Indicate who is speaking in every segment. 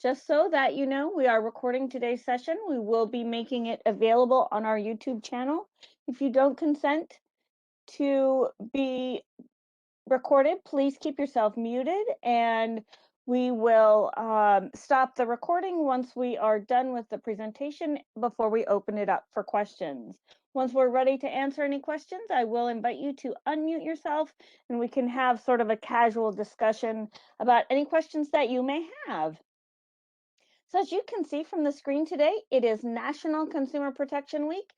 Speaker 1: Just so that you know, we are recording today's session. We will be making it available on our YouTube channel. If you don't consent to be recorded, please keep yourself muted, and we will stop the recording once we are done with the presentation before we open it up for questions. Once we're ready to answer any questions, I will invite you to unmute yourself and we can have sort of a casual discussion about any questions that you may have. So as you can see from the screen today, it is National Consumer Protection Week,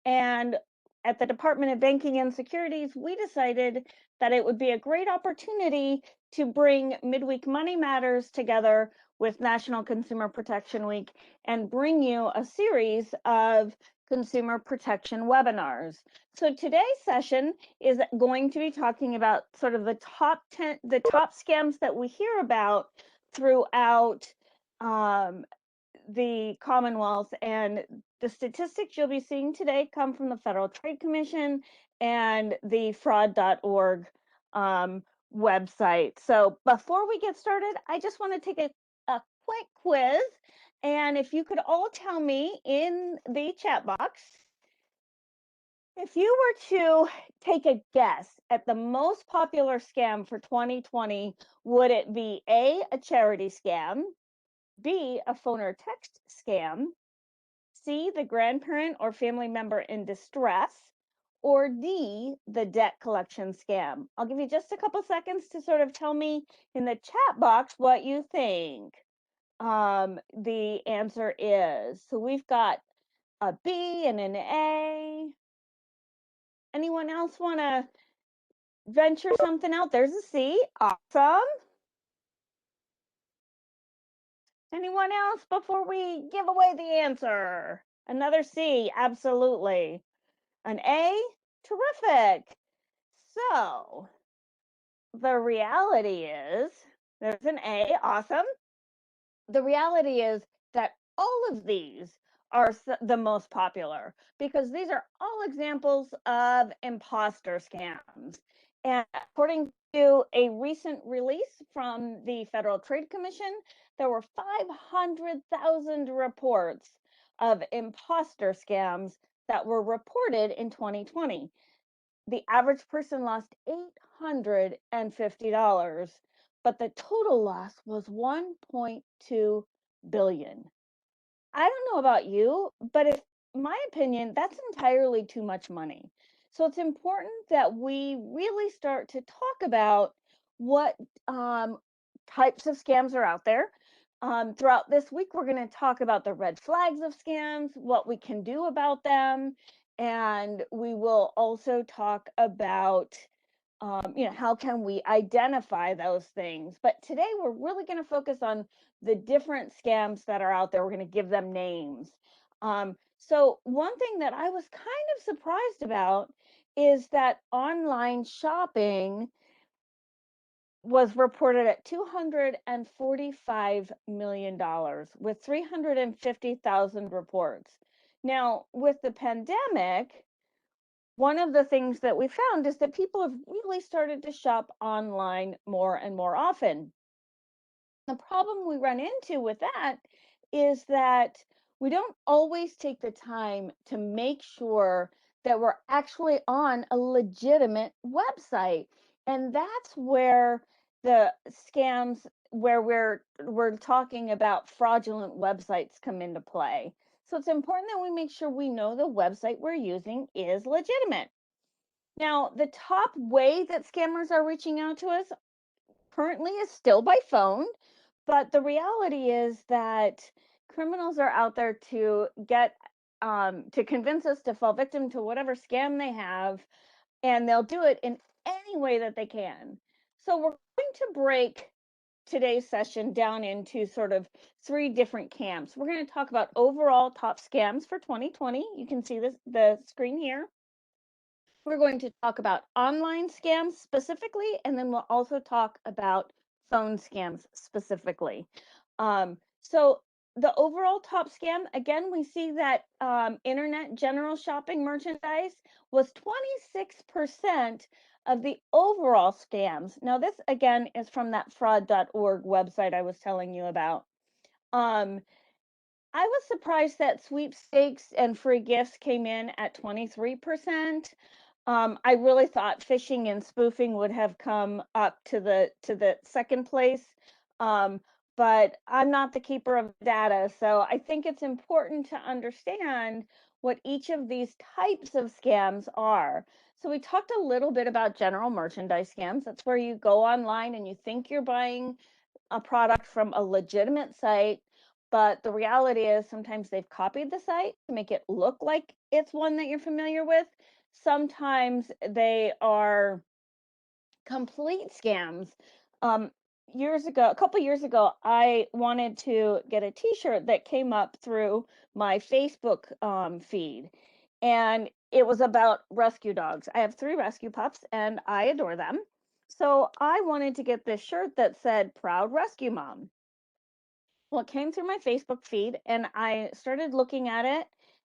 Speaker 1: and at the Department of Banking and Securities, we decided that it would be a great opportunity to bring Midweek Money Matters together with National Consumer Protection Week and bring you a series of consumer protection webinars. So today's session is going to be talking about sort of the top scams that we hear about throughout the Commonwealth, and the statistics you'll be seeing today come from the Federal Trade Commission and the fraud.org website. So before we get started, I just want to take a quick quiz, and if you could all tell me in the chat box, if you were to take a guess at the most popular scam for 2020, would it be A, a charity scam, B, a phone or text scam, C, the grandparent or family member in distress, or D, the debt collection scam? I'll give you just a couple seconds to sort of tell me in the chat box what you think. The answer is, so we've got a B and an A. Anyone else want to venture something out? There's a C. Awesome. Anyone else before we give away the answer? Another C, absolutely. An A, terrific. So the reality is, there's an A, awesome. The reality is that all of these are the most popular because these are all examples of imposter scams. And according to a recent release from the Federal Trade Commission, there were 500,000 reports of imposter scams that were reported in 2020. The average person lost $850, but the total loss was $1.2 billion. I don't know about you, but in my opinion, that's entirely too much money. So it's important that we really start to talk about what types of scams are out there. Throughout this week, we're going to talk about the red flags of scams, what we can do about them, and we will also talk about how can we identify those things. But today we're really going to focus on the different scams that are out there. We're going to give them names. So one thing that I was kind of surprised about is that online shopping was reported at $245 million with 350,000 reports. Now, with the pandemic, one of the things that we found is that people have really started to shop online more and more often. The problem we run into with that is that we don't always take the time to make sure that we're actually on a legitimate website. And that's where the scams, where we're talking about fraudulent websites, come into play. So it's important that we make sure we know the website we're using is legitimate. Now, the top way that scammers are reaching out to us currently is still by phone, but the reality is that criminals are out there to get to convince us to fall victim to whatever scam they have, and they'll do it in any way that they can. So we're going to break today's session down into sort of three different camps. We're going to talk about overall top scams for 2020. You can see the screen here. We're going to talk about online scams specifically, and then we'll also talk about phone scams specifically. So the overall top scam, again, we see that internet general shopping merchandise was 26% of the overall scams. Now, this again is from that fraud.org website I was telling you about. Um, I was surprised that sweepstakes and free gifts came in at 23%. I really thought phishing and spoofing would have come up to the second place. Um, but I'm not the keeper of data, so I think it's important to understand what each of these types of scams are. So we talked a little bit about general merchandise scams. That's where you go online and you think you're buying a product from a legitimate site, but the reality is sometimes they've copied the site to make it look like it's one that you're familiar with. Sometimes they are complete scams. Um, a couple years ago, I wanted to get a T-shirt that came up through my Facebook feed, and it was about rescue dogs. I have 3 rescue pups, and I adore them. So I wanted to get this shirt that said "Proud Rescue Mom." Well, it came through my Facebook feed, and I started looking at it,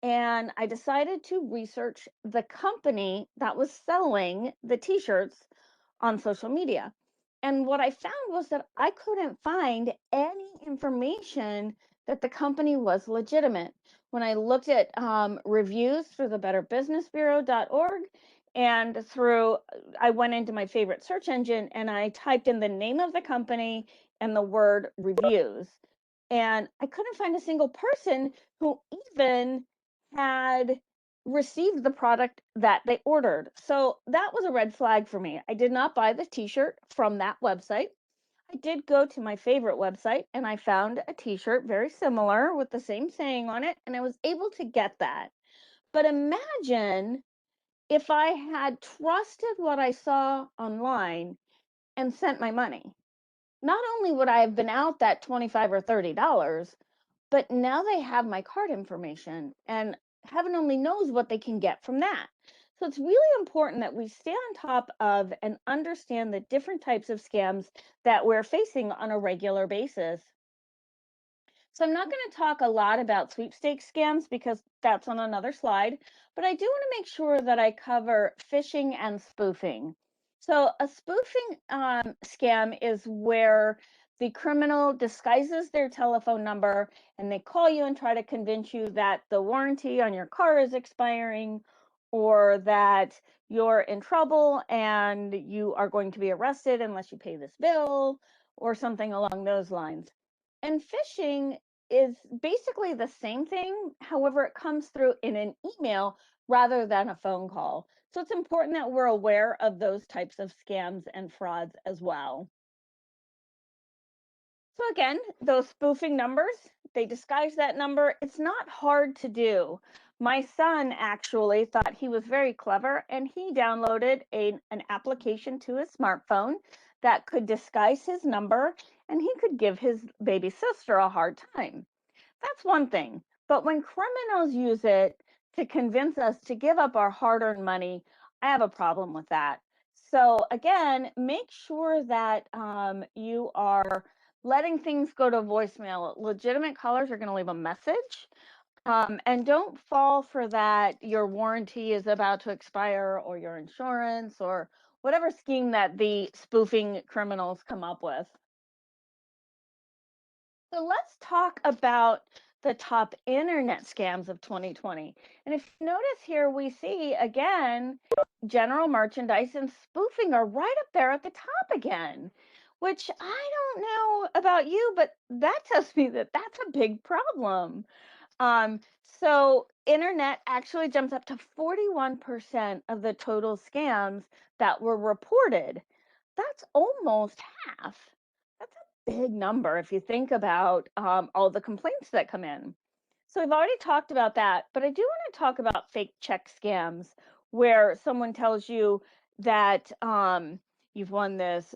Speaker 1: and I decided to research the company that was selling the t-shirts on social media. And what I found was that I couldn't find any information that the company was legitimate. When I looked at reviews through the betterbusinessbureau.org and I went into my favorite search engine and I typed in the name of the company and the word reviews. And I couldn't find a single person who even had received the product that they ordered. So that was a red flag for me. I did not buy the t-shirt from that website. I did go to my favorite website and I found a t-shirt very similar with the same saying on it, and I was able to get that. But imagine if I had trusted what I saw online and sent my money. Not only would I have been out that 25 or $30, but now they have my card information, and heaven only knows what they can get from that. So it's really important that we stay on top of and understand the different types of scams that we're facing on a regular basis. So I'm not going to talk a lot about sweepstakes scams because that's on another slide, but I do want to make sure that I cover phishing and spoofing. So a spoofing scam is where the criminal disguises their telephone number and they call you and try to convince you that the warranty on your car is expiring or that you're in trouble and you are going to be arrested unless you pay this bill or something along those lines. And phishing is basically the same thing. However, it comes through in an email rather than a phone call. So it's important that we're aware of those types of scams and frauds as well. So again, those spoofing numbers, they disguise that number. It's not hard to do. My son actually thought he was very clever and he downloaded an application to his smartphone that could disguise his number and he could give his baby sister a hard time. That's one thing. But when criminals use it to convince us to give up our hard earned money, I have a problem with that. So, again, make sure that you are letting things go to voicemail. Legitimate callers are going to leave a message. And don't fall for that your warranty is about to expire or your insurance or whatever scheme that the spoofing criminals come up with. So let's talk about the top internet scams of 2020. And if you notice here, we see again, general merchandise and spoofing are right up there at the top again, which I don't know about you, but that tells me that that's a big problem. So internet actually jumps up to 41% of the total scams that were reported. That's almost half. That's a big number if you think about all the complaints that come in. So we've already talked about that, but I do want to talk about fake check scams where someone tells you that you've won this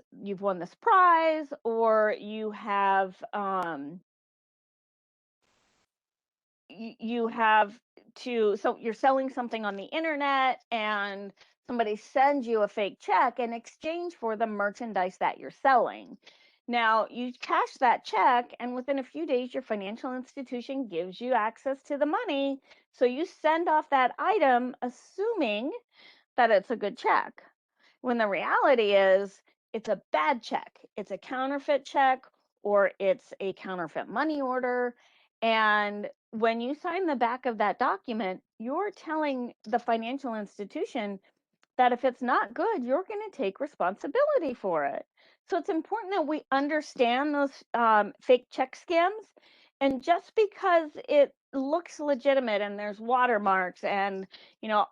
Speaker 1: prize, or you have so you're selling something on the internet and somebody sends you a fake check in exchange for the merchandise that you're selling. Now you cash that check and within a few days your financial institution gives you access to the money, so you send off that item assuming that it's a good check, when the reality is it's a bad check, it's a counterfeit check, or it's a counterfeit money order. And when you sign the back of that document, you're telling the financial institution that if it's not good, you're going to take responsibility for it. So it's important that we understand those fake check scams. And just because it looks legitimate and there's watermarks and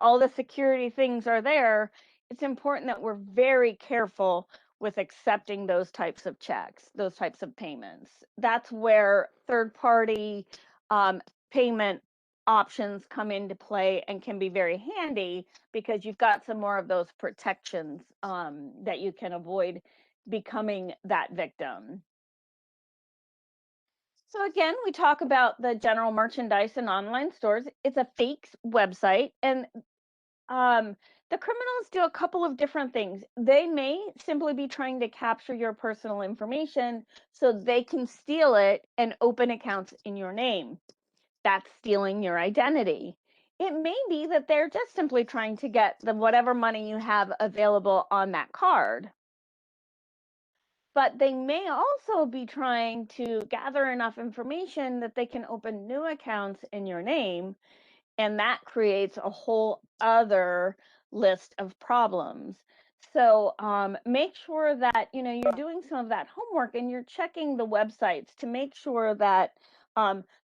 Speaker 1: all the security things are there, it's important that we're very careful with accepting those types of checks, those types of payments. That's where third party payment options come into play and can be very handy, because you've got some more of those protections that you can avoid becoming that victim. So again, we talk about the general merchandise and online stores. It's a fake website, and um, the criminals do a couple of different things. They may simply be trying to capture your personal information so they can steal it and open accounts in your name. That's stealing your identity. It may be that they're just simply trying to get the whatever money you have available on that card. But they may also be trying to gather enough information that they can open new accounts in your name, and that creates a whole other list of problems. So make sure that you're doing some of that homework and you're checking the websites to make sure that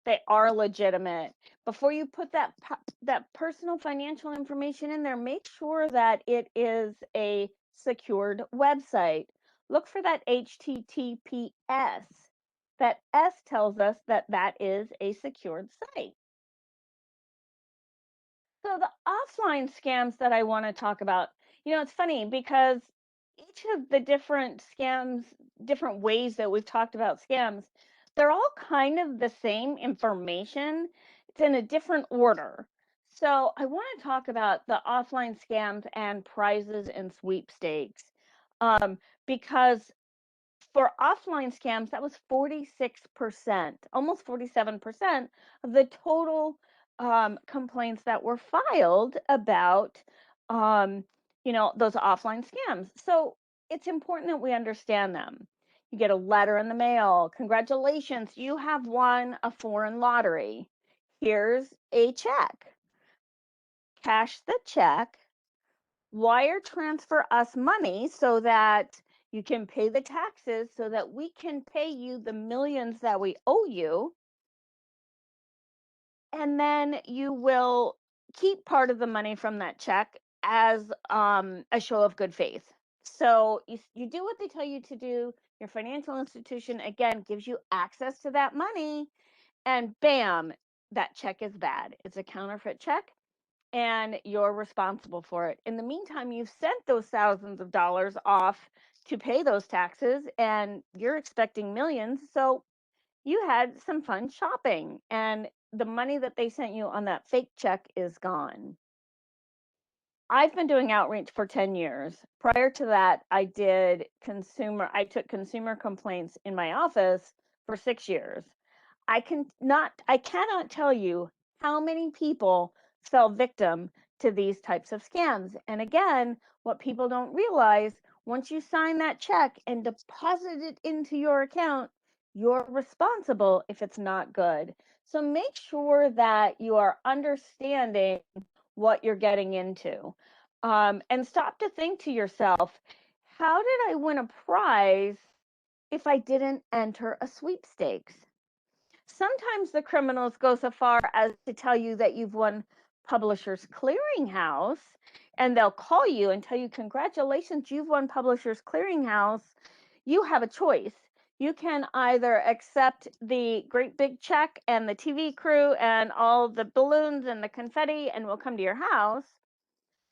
Speaker 1: they are legitimate. Before you put that personal financial information in there, make sure that it is a secured website. Look for that HTTPS. That S tells us that that is a secured site. So the offline scams that I want to talk about, it's funny because each of the different scams, different ways that we've talked about scams, they're all kind of the same information. It's in a different order. So I want to talk about the offline scams and prizes and sweepstakes, because for offline scams, that was 46%, almost 47% of the total complaints that were filed about, um, those offline scams. So it's important that we understand them. You get a letter in the mail. Congratulations, you have won a foreign lottery. Here's a check. Cash the check, wire transfer us money so that you can pay the taxes so that we can pay you the millions that we owe you. And then you will keep part of the money from that check as a show of good faith. So you do what they tell you to do. Your financial institution, again, gives you access to that money. And bam, that check is bad. It's a counterfeit check, and you're responsible for it. In the meantime, you've sent those thousands of dollars off to pay those taxes and you're expecting millions. So you had some fun shopping, and the money that they sent you on that fake check is gone. I've been doing outreach for 10 years. Prior to that, I took consumer complaints in my office for 6 years. I cannot tell you how many people fell victim to these types of scams. And again, what people don't realize, once you sign that check and deposit it into your account, you're responsible if it's not good. So make sure that you are understanding what you're getting into. And stop to think to yourself, how did I win a prize if I didn't enter a sweepstakes? Sometimes the criminals go so far as to tell you that you've won Publishers Clearinghouse, and they'll call you and tell you, congratulations, you've won Publishers Clearinghouse. You have a choice. You can either accept the great big check and the TV crew and all the balloons and the confetti, and we'll come to your house,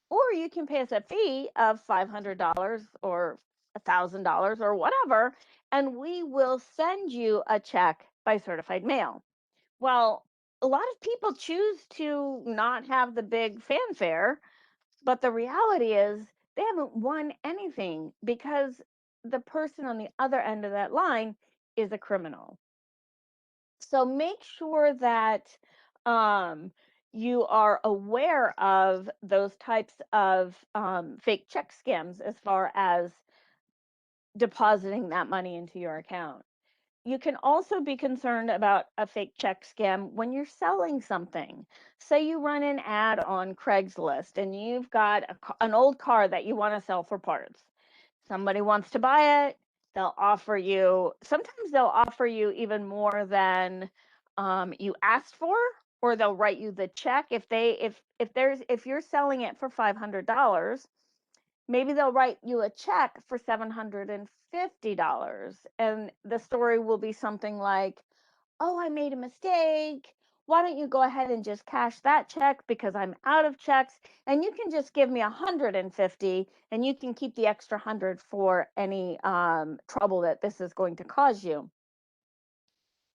Speaker 1: or you can pay us a fee of $500 or $1,000 or whatever, and we will send you a check by certified mail. Well, a lot of people choose to not have the big fanfare, but the reality is they haven't won anything because the person on the other end of that line is a criminal. So make sure that um, you are aware of those types of fake check scams as far as depositing that money into your account. you can also be concerned about a fake check scam when you're selling something. Say you run an ad on Craigslist and you've got an old car that you want to sell for parts. Somebody wants to buy it, sometimes they'll offer you even more than you asked for, or they'll write you the check. If you're selling it for $500, maybe they'll write you a check for $750, and the story will be something like, oh, I made a mistake. Why don't you go ahead and just cash that check because I'm out of checks, and you can just give me 150 and you can keep the extra 100 for any trouble that this is going to cause you.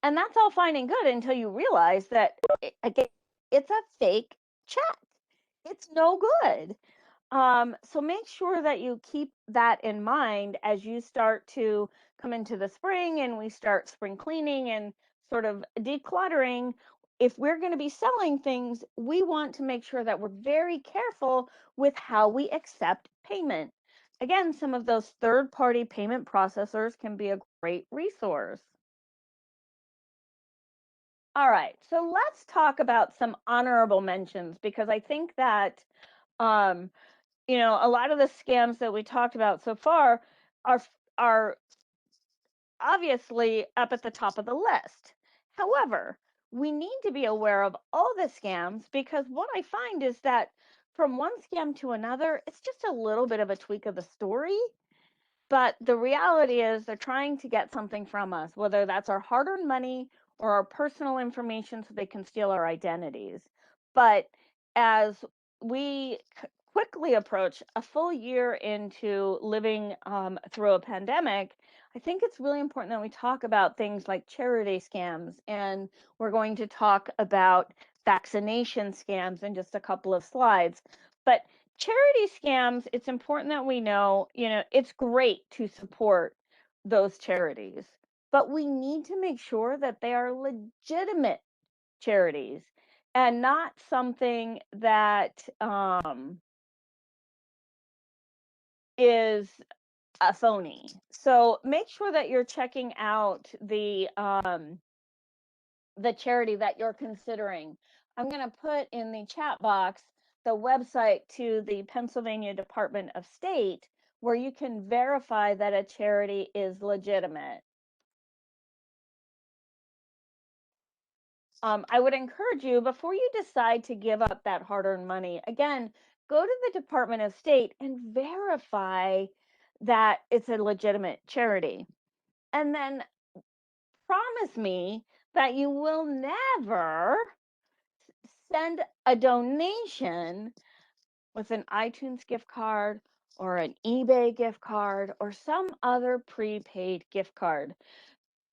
Speaker 1: And that's all fine and good until you realize that, again, it's a fake check. It's no good. So make sure that you keep that in mind as you start to come into the spring and we start spring cleaning and sort of decluttering. If we're going to be selling things, we want to make sure that we're very careful with how we accept payment. Again, some of those third-party payment processors can be a great resource. All right, so let's talk about some honorable mentions, because I think that um, a lot of the scams that we talked about so far are obviously up at the top of the list. However, we need to be aware of all the scams, because what I find is that from one scam to another, it's just a little bit of a tweak of the story. But the reality is they're trying to get something from us, whether that's our hard-earned money or our personal information so they can steal our identities. But as we quickly approach a full year into living through a pandemic, I think it's really important that we talk about things like charity scams, and we're going to talk about vaccination scams in just a couple of slides. But charity scams, it's important that we know, it's great to support those charities, but we need to make sure that they are legitimate charities and not something that is a phony. So make sure that you're checking out the charity that you're considering. I'm going to put in the chat box the website to the Pennsylvania Department of State, where you can verify that a charity is legitimate. I would encourage you, before you decide to give up that hard-earned money, again, go to the Department of State and verify that it's a legitimate charity. And then promise me that you will never send a donation with an iTunes gift card or an eBay gift card or some other prepaid gift card.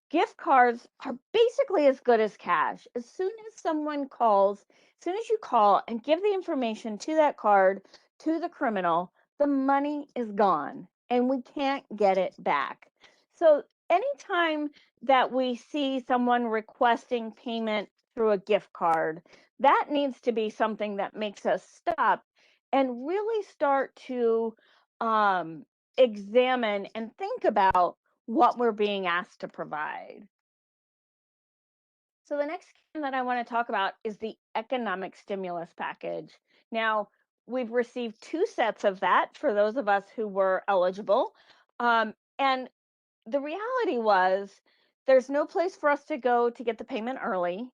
Speaker 1: Gift cards are basically as good as cash. As soon as you call and give the information to that card to the criminal, the money is gone and we can't get it back. So anytime that we see someone requesting payment through a gift card, that needs to be something that makes us stop and really start to examine and think about what we're being asked to provide. So the next scam that I want to talk about is the economic stimulus package. Now, we've received two sets of that for those of us who were eligible. And the reality was there's no place for us to go to get the payment early,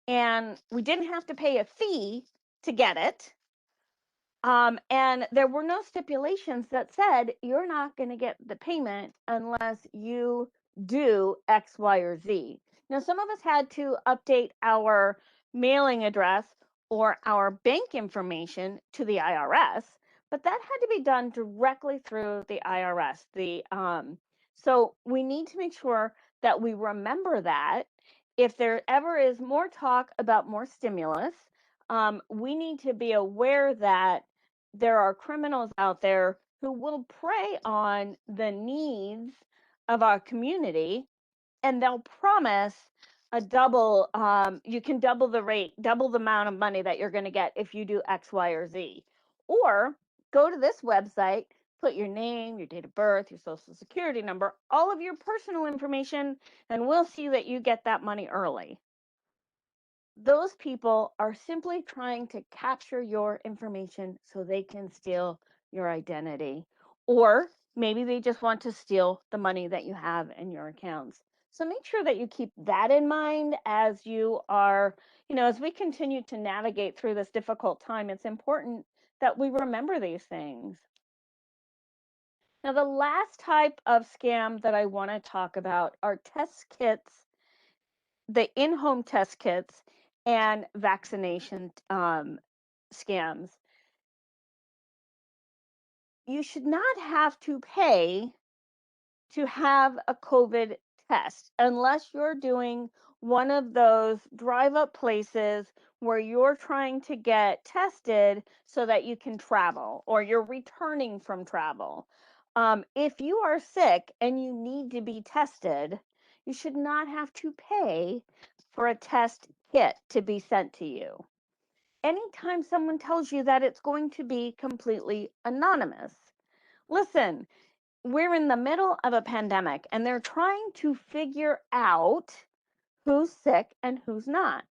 Speaker 1: and we didn't have to pay a fee to get it. And there were no stipulations that said you're not going to get the payment unless you do X, Y, or Z. Now, some of us had to update our mailing address or our bank information to the IRS, but that had to be done directly through the IRS. So we need to make sure that we remember that. If there ever is more talk about more stimulus, we need to be aware that there are criminals out there who will prey on the needs of our community, and they'll promise you can double the rate, double the amount of money that you're going to get if you do X, Y, or Z. Or go to this website, put your name, your date of birth, your social security number, all of your personal information, and we'll see that you get that money early. Those people are simply trying to capture your information so they can steal your identity. Or maybe they just want to steal the money that you have in your accounts. So make sure that you keep that in mind as you are, as we continue to navigate through this difficult time. It's important that we remember these things. Now, the last type of scam that I want to talk about are test kits, the in-home test kits, and vaccination scams. You should not have to pay to have a COVID test unless you're doing one of those drive up places where you're trying to get tested so that you can travel or you're returning from travel. If you are sick and you need to be tested, you should not have to pay for a test kit to be sent to you. Anytime someone tells you that it's going to be completely anonymous, listen, we're in the middle of a pandemic and they're trying to figure out who's sick and who's not.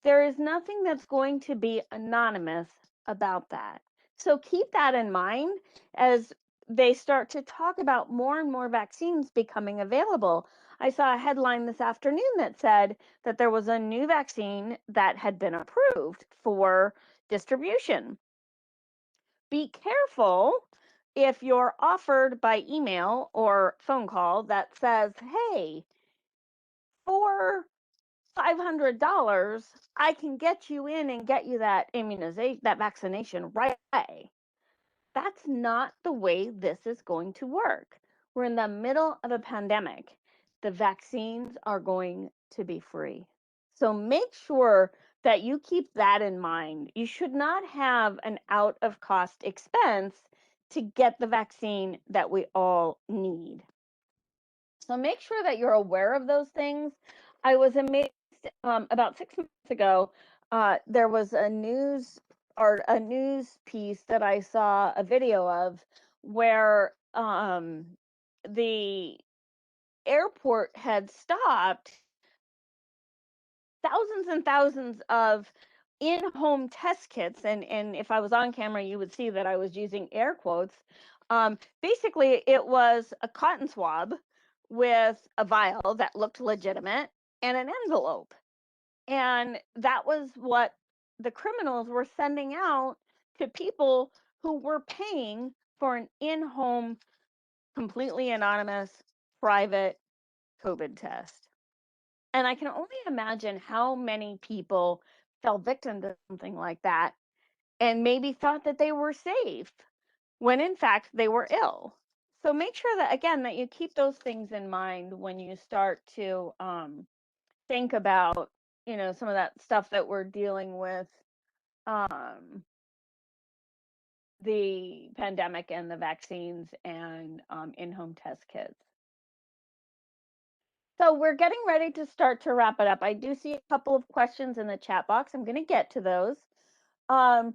Speaker 1: There is nothing that's going to be anonymous about that. So keep that in mind as they start to talk about more and more vaccines becoming available. I saw a headline this afternoon that said that there was a new vaccine that had been approved for distribution. Be careful if you're offered by email or phone call that says, hey, for $500, I can get you in and get you that immunization, that vaccination right away. That's not the way this is going to work. We're in the middle of a pandemic. The vaccines are going to be free. So make sure that you keep that in mind. You should not have an out of cost expense to get the vaccine that we all need. So make sure that you're aware of those things. I was amazed about 6 months ago. There was a news piece that I saw a video of where the airport had stopped thousands and thousands of in-home test kits, and if I was on camera you would see that I was using air quotes. Basically it was a cotton swab with a vial that looked legitimate and an envelope, and that was what the criminals were sending out to people who were paying for an in-home, completely anonymous, private COVID test. And I can only imagine how many people fell victim to something like that and maybe thought that they were safe when in fact they were ill. So make sure that, again, that you keep those things in mind when you start to think about, some of that stuff that we're dealing with, the pandemic and the vaccines and in-home test kits. So we're getting ready to start to wrap it up. I do see a couple of questions in the chat box. I'm going to get to those. Um,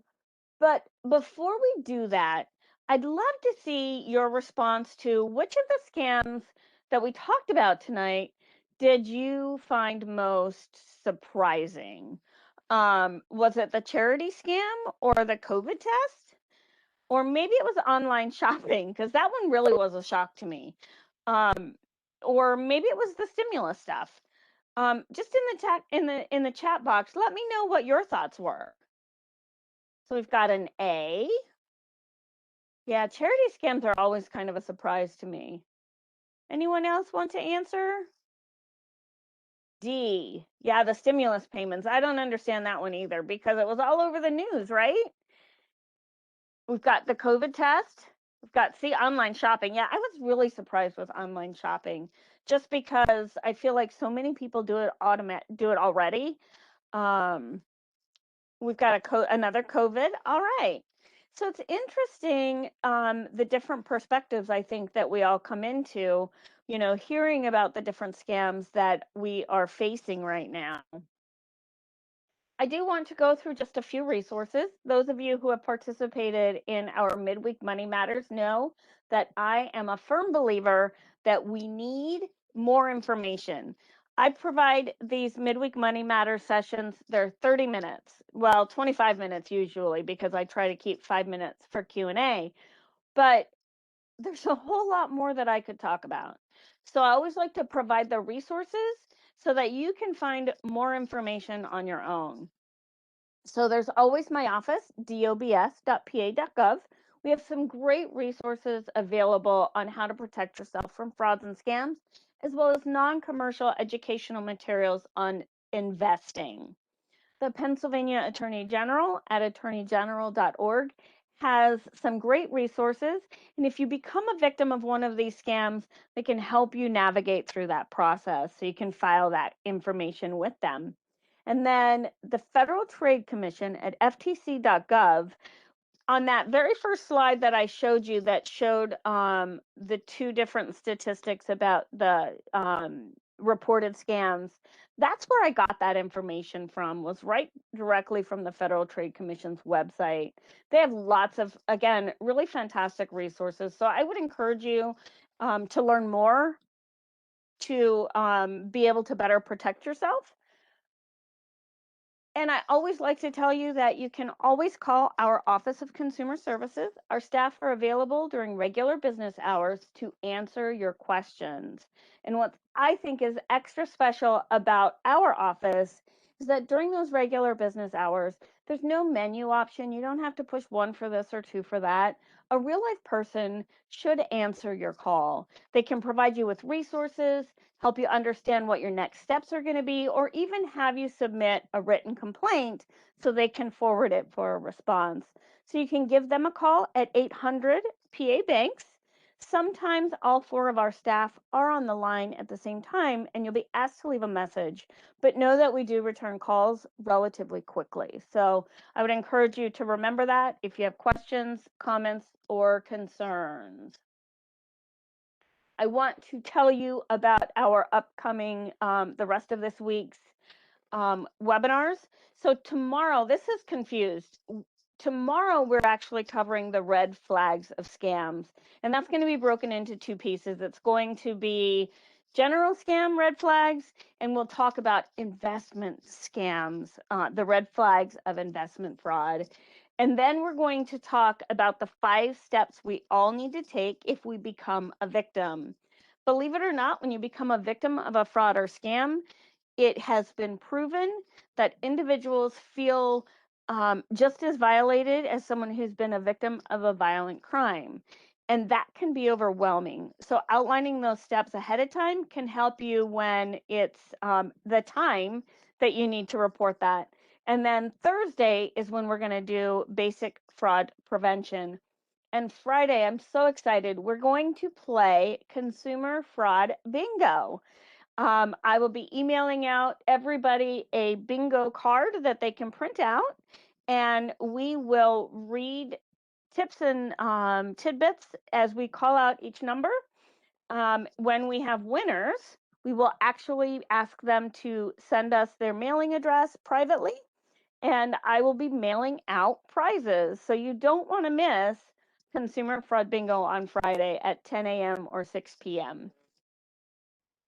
Speaker 1: but before we do that, I'd love to see your response to which of the scams that we talked about tonight did you find most surprising? Was it the charity scam or the COVID test? Or maybe it was online shopping, because that one really was a shock to me. Um, or maybe it was the stimulus stuff. Just in the chat box, let me know what your thoughts were. So we've got an A. Yeah, charity scams are always kind of a surprise to me. Anyone else want to answer? D. Yeah, the stimulus payments. I don't understand that one either because it was all over the news, right? We've got the COVID test. We've got, online shopping. Yeah, I was really surprised with online shopping just because I feel like so many people do it already. We've got another COVID. All right. So it's interesting, the different perspectives I think that we all come into, hearing about the different scams that we are facing right now. I do want to go through just a few resources. Those of you who have participated in our Midweek Money Matters know that I am a firm believer that we need more information. I provide these Midweek Money Matters sessions. They're 30 minutes, well, 25 minutes usually, because I try to keep 5 minutes for Q&A. But there's a whole lot more that I could talk about. So I always like to provide the resources so that you can find more information on your own. So there's always my office, dobs.pa.gov. We have some great resources available on how to protect yourself from frauds and scams, as well as non-commercial educational materials on investing. The Pennsylvania Attorney General at attorneygeneral.org has some great resources. And if you become a victim of one of these scams, they can help you navigate through that process so you can file that information with them. And then the Federal Trade Commission at ftc.gov, on that very first slide that I showed you that showed the two different statistics about the reported scams, that's where I got that information from, was right directly from the Federal Trade Commission's website. They have lots of, again, really fantastic resources. So I would encourage you to learn more, to be able to better protect yourself. And I always like to tell you that you can always call our Office of Consumer Services. Our staff are available during regular business hours to answer your questions. And what I think is extra special about our office is that during those regular business hours, there's no menu option. You don't have to push one for this or two for that. A real life person should answer your call. They can provide you with resources, help you understand what your next steps are going to be, or even have you submit a written complaint so they can forward it for a response. So you can give them a call at 800 PA Banks. Sometimes all four of our staff are on the line at the same time, and you'll be asked to leave a message. But know that we do return calls relatively quickly. So I would encourage you to remember that if you have questions, comments, or concerns. I want to tell you about our upcoming, the rest of this week's webinars. So tomorrow, this is confused. Tomorrow, we're actually covering the red flags of scams, and that's going to be broken into two pieces. It's going to be general scam red flags, and we'll talk about investment scams, the red flags of investment fraud. And then we're going to talk about the 5 steps we all need to take if we become a victim. Believe it or not, when you become a victim of a fraud or scam, it has been proven that individuals feel just as violated as someone who's been a victim of a violent crime. And that can be overwhelming. So outlining those steps ahead of time can help you when it's the time that you need to report that. And then Thursday is when we're going to do basic fraud prevention. And Friday, I'm so excited. We're going to play consumer fraud bingo. I will be emailing out everybody a bingo card that they can print out, and we will read tips and tidbits as we call out each number. When we have winners, we will actually ask them to send us their mailing address privately, and I will be mailing out prizes. So you don't want to miss Consumer Fraud Bingo on Friday at 10 a.m. or 6 p.m.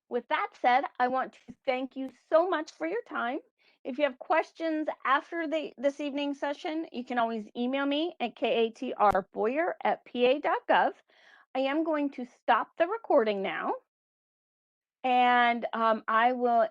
Speaker 1: With that said, I want to thank you so much for your time. If you have questions after this evening's session, you can always email me at katrboyer@pa.gov. I am going to stop the recording now, and I will